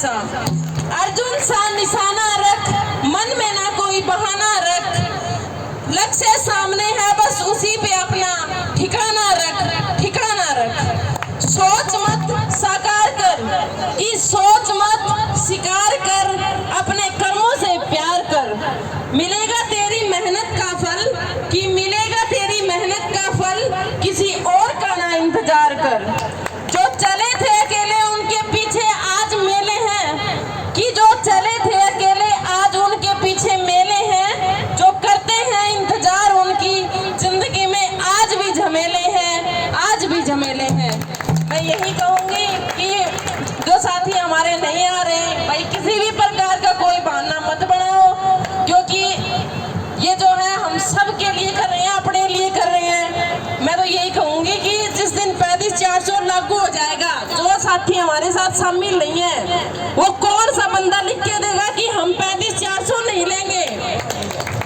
ऐसा। अर्जुन सा निशाना रख, मन में ना कोई बहाना रख, लक्ष्य सामने है बस उसी पे अपना ठिकाना रख, ठिकाना रख। सोच मत साकार कर कि सोच मत शिकार कर, अपने कर्मों से प्यार कर। मिलेगा तेरी मेहनत का फल कि मिलेगा तेरी मेहनत का फल, किसी और का ना इंतजार कर। जो चले थे अकेले उनके पीछे आज मेले हैं, कि जो चले थे अकेले आज उनके पीछे मेले हैं। जो करते हैं इंतजार उनकी जिंदगी में आज भी झमेले हैं, आज भी झमेले हैं। मैं यही कहूंगी कि जो साथी हमारे नहीं आ रहे, भाई किसी भी प्रकार का कोई बहाना मत बनाओ, क्योंकि ये जो है हम सब के लिए कर रहे हैं, अपने लिए कर रहे हैं। मैं तो यही कहूंगी कि जिस दिन 35-400 लागू हो जाएगा, जो साथी हमारे साथ शामिल नहीं है वो कौन सा बंदा लिख के देगा कि हम 35-400 नहीं लेंगे?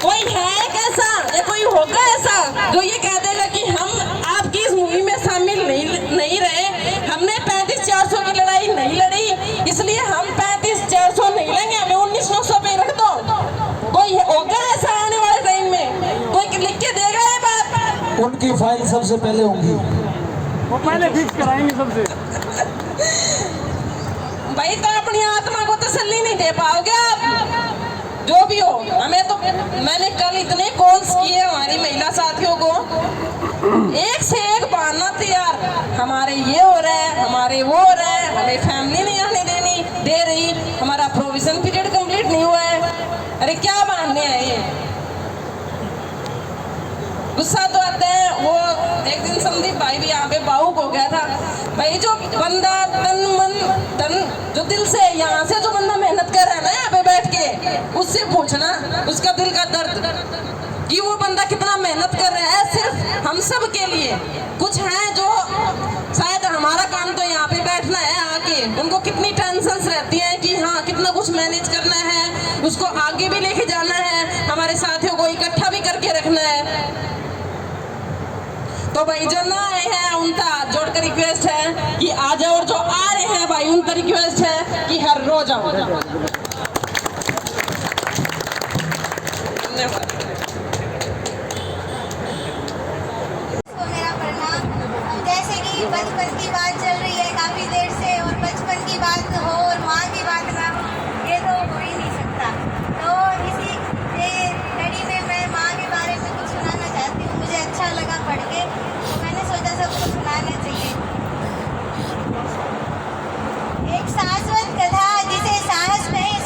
कोई है कैसा या कोई होगा ऐसा जो ये कह देगा कि हम आपकी इस मूवी में शामिल नहीं रहे, हमने 35-400 की लड़ाई नहीं लड़ी, इसलिए हम 35-400 नहीं लेंगे, हमें 1900 पे रख दो? कोई होगा ऐसा आने वाले टाइम में? कोई लिख के देगा ये बात? उनकी फाइल सबसे पहले होगी, वो पहले फिक्स कराएंगे सबसे। भाई तो अपनी आत्मा को तसल्ली नहीं दे पाओगे आप, जो भी हो। हमें तो मैंने कल इतने कॉल्स किए हमारी महिला साथियों को, एक से एक बहाना तैयार, हमारे ये हो रहा है, हमारे वो हो रहा है, हमें फैमिली नहीं आने दे रही, हमारा प्रोविजन पीरियड कंप्लीट नहीं हुआ है। अरे क्या बहाने हैं ये? गुस्सा तो आता है। वो एक दिन संदीप भाई भी यहाँ पे भावुक हो गया था। भाई जो बंदा तन मन धन जो दिल से, यहाँ से जो बंदा मेहनत कर रहा है ना यहाँ पे बैठ के, उससे पूछना उसका दिल का दर्द कि वो बंदा कितना मेहनत कर रहा है सिर्फ हम सब के लिए। कुछ है जो शायद हमारा काम तो यहाँ पे बैठना है आके, उनको कितनी टेंशन्स रहती हैं कि हाँ कितना कुछ मैनेज करना है, उसको आगे भी लेके जाना है, हमारे साथियों को इकट्ठा भी करके रखना है। तो भाई जो ना आए हैं उनका हाथ जोड़कर रिक्वेस्ट है कि आ जाओ, और जो आ रहे हैं भाई उनका रिक्वेस्ट है कि हर रोज आओ। धन्यवाद। मेरा प्रणाम। जैसे कि बचपन की बात चल रही है काफी देर से, और बचपन की बात हो और माँ की बात ना हो, ये तो हो ही नहीं सकता। तो इसी कड़ी में मैं माँ के बारे में कुछ सुनाना चाहती हूँ। मुझे अच्छा लगा पढ़ के, तो मैंने सोचा सबको सुनाना चाहिए। एक शाश्वत कथा जिसे साहस नहीं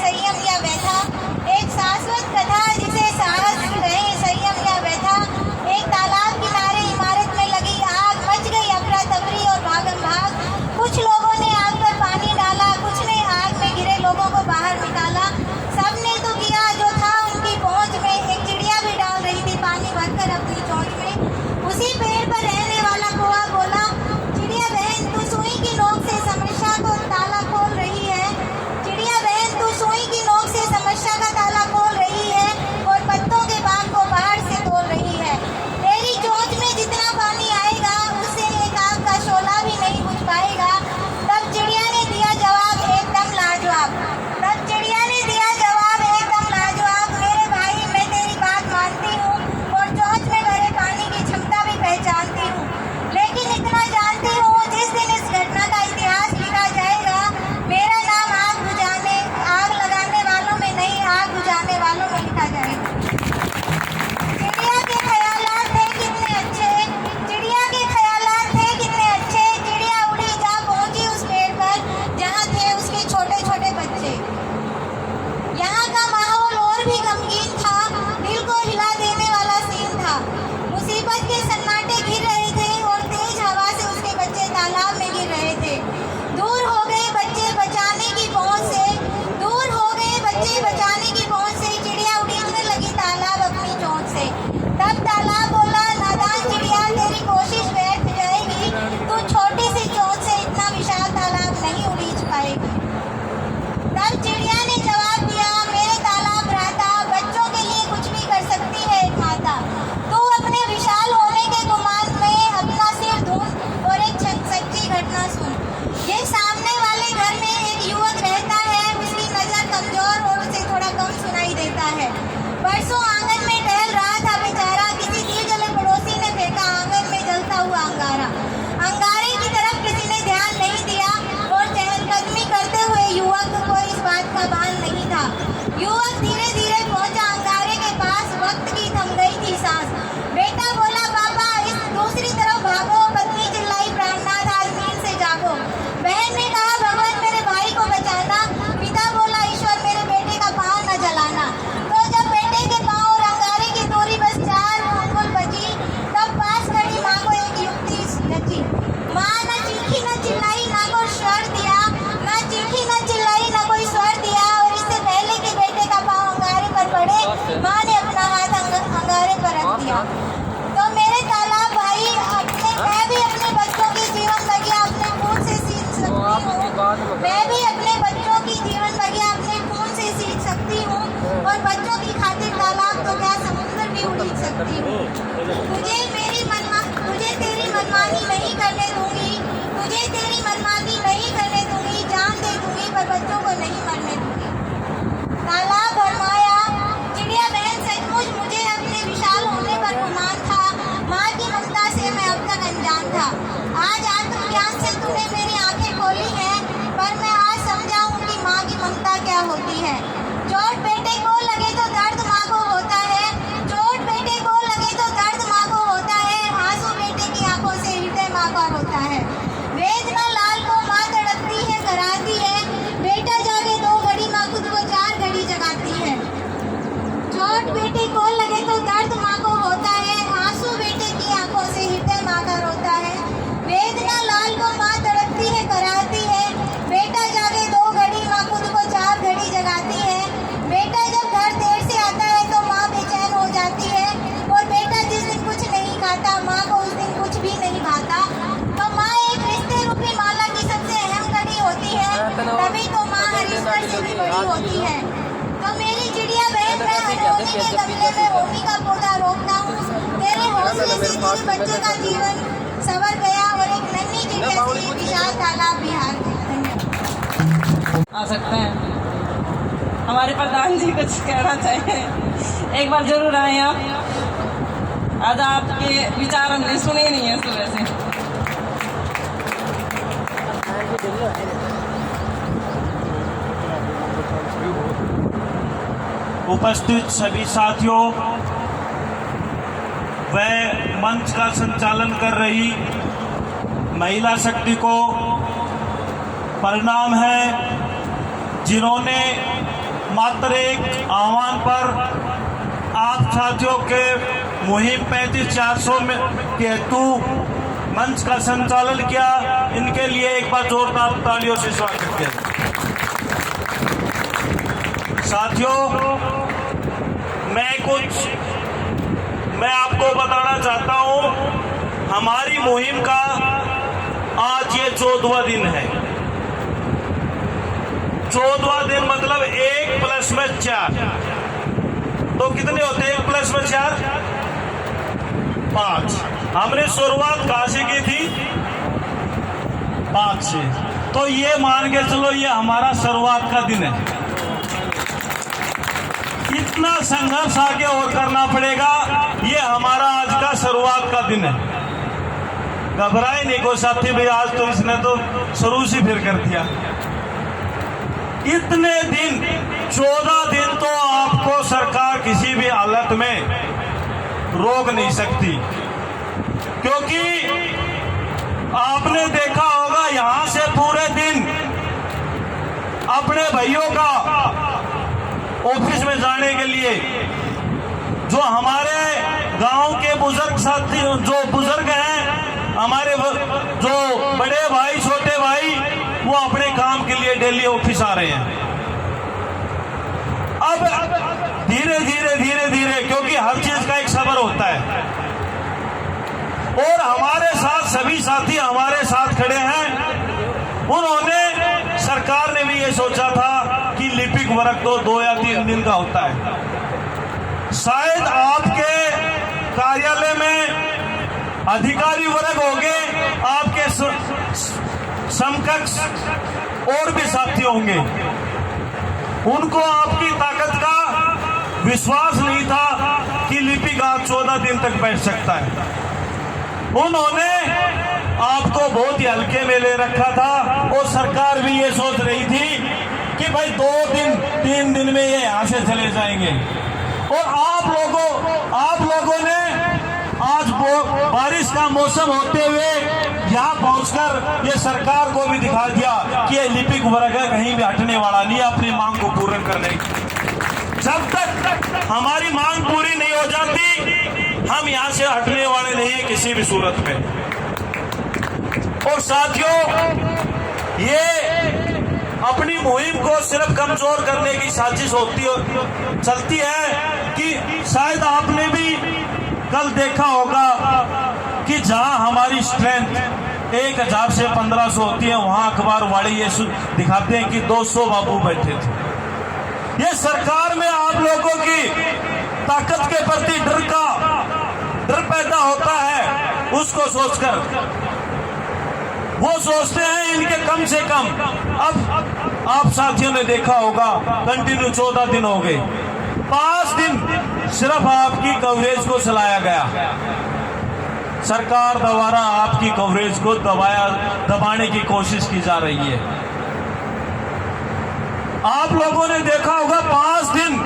मैं भी अपने बच्चों की जीवन बगिया अपने खून से सींच सकती हूँ और बच्चों की खातिर तालाब तो क्या समुद्र भी उड़ीच सकती हूँ। तुझे तेरी मनमानी नहीं करने दूंगी, तुझे तेरी मनमानी नहीं करने दूंगी, जान दे दूंगी पर बच्चों को नहीं मरने दूंगी। तालाब और माया, चिड़िया बहन, सचमुच मुझे अपने विशाल होने पर गुमान था। माँ की ममता से मैं अब तक अनजान था। आज आत्मज्ञान से तूने मेरी आंखें खोली हैं, पर मैं आज समझा हूँ कि माँ की ममता क्या होती है। चोट बेटे को लगे तो दर्द माँ को होता है, चोट बेटे को लगे तो दर्द माँ को होता है, आंसू बेटे की आंखों से हृदय माँ का रोता है। वेदना लाल को माँ तड़पती है, कराती है, बेटा जागे 2 घड़ी माँ खुद को 4 घड़ी जगाती है। चोट बेटे को लगे तो दर्द माँ को होता है, आंसू बेटे की आंखों से हृदय माँ का रोता है। वेदना लाल को माँ तड़पती है, कराती है, बेटा जागे 2 घड़ी माँ खुद को 4 घड़ी जगाती है। बेटा जब घर देर से आता है तो माँ बेचैन हो जाती है, और बेटा जिस दिन कुछ नहीं खाता माँ को उस दिन कुछ भी नहीं भाता। तो माँ एक रिश्ते रूपी माला की सबसे अहम कड़ी होती है, तभी तो माँ हर ईश्वर से भी बड़ी होती है। तो मेरी चिड़िया बहन, मैं अनहोनी के गमले में होनी का पौधा रोकता हूँ। तेरे हौसले से तेरे बच्चे का जीवन संवर गया और एक नन्ही चिड़िया से ये विशाल तालाब बिहार में। आ सकते हैं। हमारे प्रधान जी कुछ कहना चाहिए, एक बार जरूर आए आप। आज आपके विचार हमने सुने नहीं है सुबह से। उपस्थित सभी साथियों व मंच का संचालन कर रही महिला शक्ति को प्रणाम है, जिन्होंने मात्र एक आह्वान पर आप साथियों के मुहिम 35-400 में के हेतु मंच का संचालन किया। इनके लिए एक बार जोरदार तालियों से स्वागत किया। साथियों, मैं आपको बताना चाहता हूं, हमारी मुहिम का आज ये 14वां दिन है। 14वां दिन मतलब 1 + 4, तो कितने होते हैं 1 + 4? 5। हमने शुरुआत कहाँ से की थी? 5 से। तो ये मान के चलो ये हमारा शुरुआत का दिन है। इतना संघर्ष आगे और करना पड़ेगा, ये हमारा आज का शुरुआत का दिन है। घबराए नहीं को साथी भाई, आज तो इसने तो शुरू से फिर कर दिया। इतने दिन 14 दिन तो आपको सरकार किसी भी हालत में रोक नहीं सकती, क्योंकि आपने देखा होगा यहां से पूरे दिन अपने भाइयों का ऑफिस में जाने के लिए, जो हमारे गांव के बुजुर्ग साथी, जो बुजुर्ग हैं, हमारे जो बड़े भाई छोटे भाई, वो अपने काम के लिए डेली ऑफिस आ रहे हैं। अब धीरे धीरे क्योंकि हर चीज का एक सब्र होता है, और हमारे साथ सभी साथी हमारे साथ खड़े हैं। उन्होंने, सरकार ने भी ये सोचा था कि लिपिक वर्क तो 2 या 3 दिन का होता है। शायद आपके कार्यालय में अधिकारी वर्ग होंगे, आपके समकक्ष और भी साथी होंगे, उनको आपकी ताकत का विश्वास नहीं था कि लिपिक आज 14 दिन तक बैठ सकता है। उन्होंने आपको बहुत ही हल्के में ले रखा था, और सरकार भी ये सोच रही थी कि भाई 2 दिन 3 दिन में ये यहां से चले जाएंगे। और आप लोगों ने आज बारिश का मौसम होते हुए यहाँ पहुंचकर ये सरकार को भी दिखा दिया कि ये लिपिक वर्ग है, कहीं भी हटने वाला नहीं है अपनी मांग को पूर्ण करने की। जब तक हमारी मांग पूरी नहीं हो जाती, हम यहाँ से हटने वाले नहीं है किसी भी सूरत में। और साथियों, ये अपनी मुहिम को सिर्फ कमजोर करने की साजिश चलती है कि शायद आपने भी कल देखा होगा कि जहां हमारी स्ट्रेंथ 1000 से 1500 होती है, वहां अखबार वाले ये दिखाते हैं कि 200 बाबू बैठे थे। ये सरकार में आप लोगों की ताकत के प्रति डर पैदा होता है, उसको सोचकर वो सोचते हैं इनके कम से कम। अब आप साथियों ने देखा होगा कंटिन्यू 14 दिन हो गए, 5 दिन सिर्फ आपकी कवरेज को चलाया गया। सरकार द्वारा आपकी कवरेज को दबाने की कोशिश की जा रही है। आप लोगों ने देखा होगा 5 दिन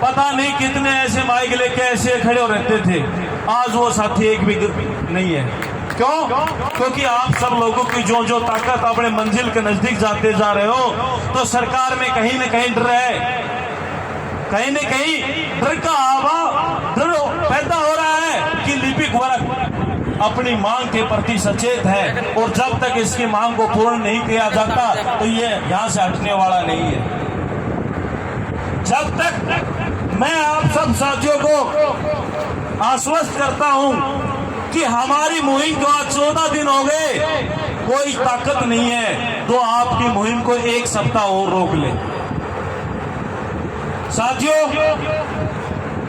पता नहीं कितने ऐसे माइक लेके ऐसे खड़े हो रहते थे, आज वो साथी एक भी नहीं है। क्यों? क्योंकि आप सब लोगों की जो ताकत अपने मंजिल के नजदीक जाते जा रहे हो, तो सरकार में कहीं न कहीं डर है, कहीं न कहीं डर का डर पैदा हो रहा है कि लिपिक वर्ग अपनी मांग के प्रति सचेत है, और जब तक इसकी मांग को पूर्ण नहीं किया जाता तो ये यहां से हटने वाला नहीं है। जब तक मैं आप सब साथियों को आश्वस्त करता हूं कि हमारी मुहिम को आज 14 दिन हो गए, कोई ताकत नहीं है तो आपकी मुहिम को 1 सप्ताह और रोक ले। साथियों,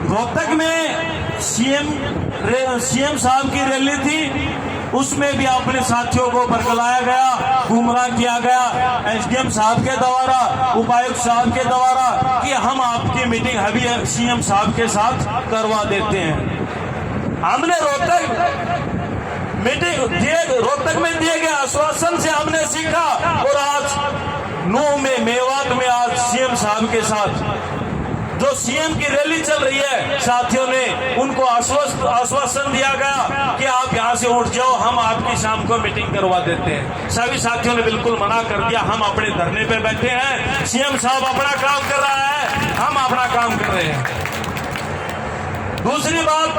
रोहतक में सीएम साहब की रैली थी, उसमें भी अपने साथियों को बरगलाया गया, गुमराह किया गया एसडीएम साहब के द्वारा, उपायुक्त साहब के द्वारा कि हम आपकी मीटिंग अभी सीएम साहब के साथ करवा देते हैं। हमने रोहतक में दिए गए आश्वासन से हमने सीखा, और आज 9 में मेवात में आज सीएम साहब के साथ जो सीएम की रैली चल रही है, साथियों ने उनको आश्वासन दिया गया कि आप यहां से उठ जाओ, हम आपकी शाम को मीटिंग करवा देते हैं। सभी साथियों ने बिल्कुल मना कर दिया, हम अपने धरने पे बैठे हैं, सीएम साहब अपना काम कर रहा है, हम अपना काम कर रहे हैं। दूसरी बात,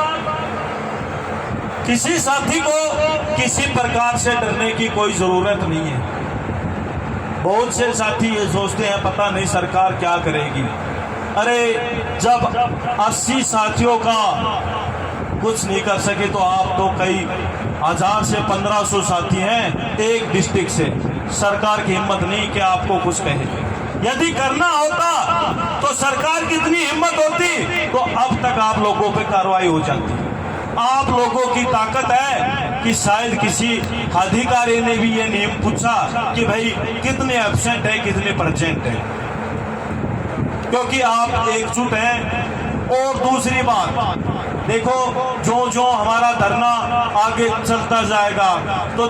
किसी साथी को किसी प्रकार से डरने की कोई जरूरत नहीं है। बहुत से साथी ये सोचते हैं पता नहीं सरकार क्या करेगी। अरे जब 80 साथियों का कुछ नहीं कर सके तो आप तो कई 1000 से 1500 साथी हैं एक डिस्ट्रिक्ट से, सरकार की हिम्मत नहीं कि आपको कुछ कहे। यदि करना होता तो सरकार की इतनी हिम्मत होती तो अब तक आप लोगों पे कार्रवाई हो जाती। आप लोगों की ताकत है कि शायद किसी अधिकारी ने भी ये नियम पूछा कि भाई कितने एब्सेंट है कितने प्रेजेंट है, क्योंकि आप एकजुट हैं। और दूसरी बात देखो, जो हमारा धरना आगे चलता जाएगा तो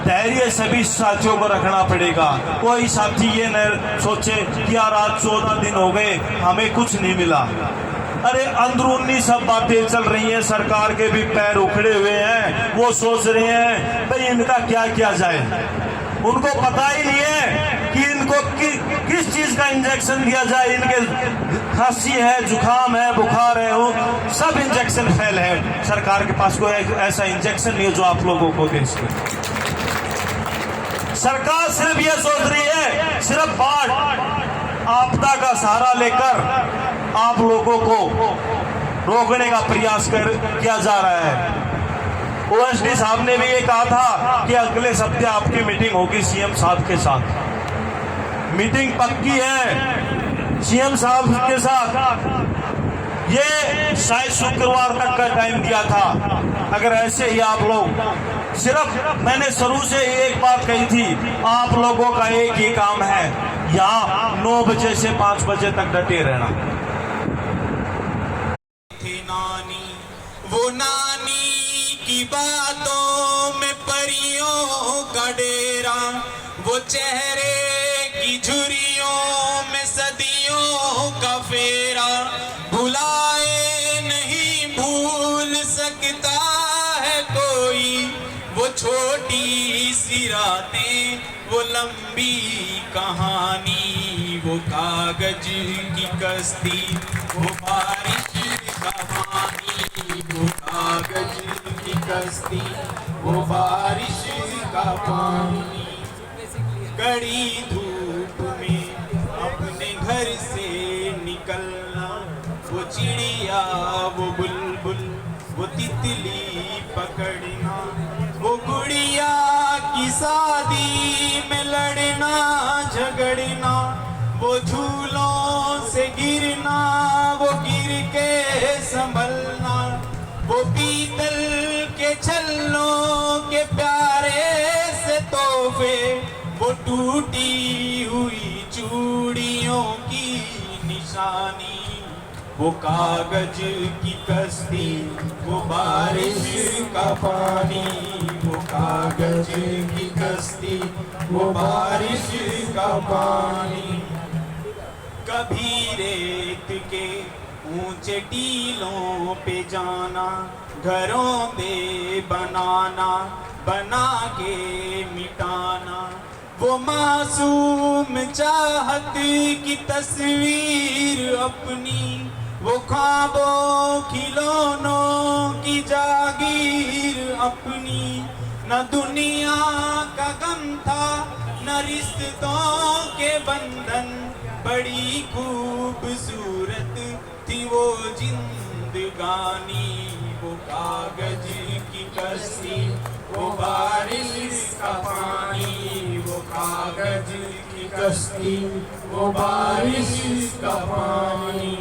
धैर्य सभी साथियों को रखना पड़ेगा। कोई साथी ये न सोचे कि यार आज 14 दिन हो गए हमें कुछ नहीं मिला। अरे अंदरूनी सब बातें चल रही हैं, सरकार के भी पैर उखड़े हुए हैं, वो सोच रहे हैं भाई इनका क्या किया जाए। उनको पता ही नहीं है कि इनको किस चीज का इंजेक्शन दिया जाए। इनके खांसी है, जुकाम है, बुखार है, वो सब इंजेक्शन फेल है। सरकार के पास कोई ऐसा इंजेक्शन नहीं है जो आप लोगों को दे सके। सरकार सिर्फ ये सोच रही है, सिर्फ बाढ़ आपदा का सहारा लेकर आप लोगों को रोकने का प्रयास किया जा रहा है। ओएसडी साहब ने भी ये कहा था कि अगले सप्ताह आपकी मीटिंग होगी सीएम साहब के साथ। मीटिंग पक्की है सीएम साहब के साथ। ये शायद शुक्रवार तक का टाइम दिया था। अगर ऐसे ही आप लोग, सिर्फ मैंने शुरू से एक बात कही थी, आप लोगों का एक ही काम है, यहाँ 9 बजे से 5 बजे तक डटे रहना। वो नानी की बातों में परियों का डेरा, वो चेहरे की झुर्रियों में सदियों का फेरा, भुलाए नहीं भूल सकता है कोई। वो छोटी सी रातें, वो लंबी कहानी, वो कागज की कश्ती, वो बारिश का पानी, वो कागज की कश्ती, वो बारिश का पानी। कड़ी धूप में अपने घर से निकलना, वो चिड़िया, वो बुलबुल, वो तितली पकड़ना, वो गुड़िया शादी में लड़ना झगड़ना, वो झूलों से गिरना, वो गिर के संभलना, वो पीतल के छल्लों के प्यारे से तोहफे, वो टूटी हुई चूड़ियों की निशानी, वो कागज की कश्ती, वो बारिश का पानी, वो कागज की कश्ती, वो बारिश का पानी। कभी रेत के ऊंचे टीलों पे जाना, घरों पे बनाना, बना के मिटाना, वो मासूम चाहत की तस्वीर अपनी, वो ख्वाबों खिलौनों की जागीर अपनी। न दुनिया का गम था न रिश्तों के बंधन, बड़ी खूबसूरत थी वो जिंदगानी, वो कागज की कश्ती, वो बारिश का पानी, वो कागज की कश्ती, वो बारिश का पानी।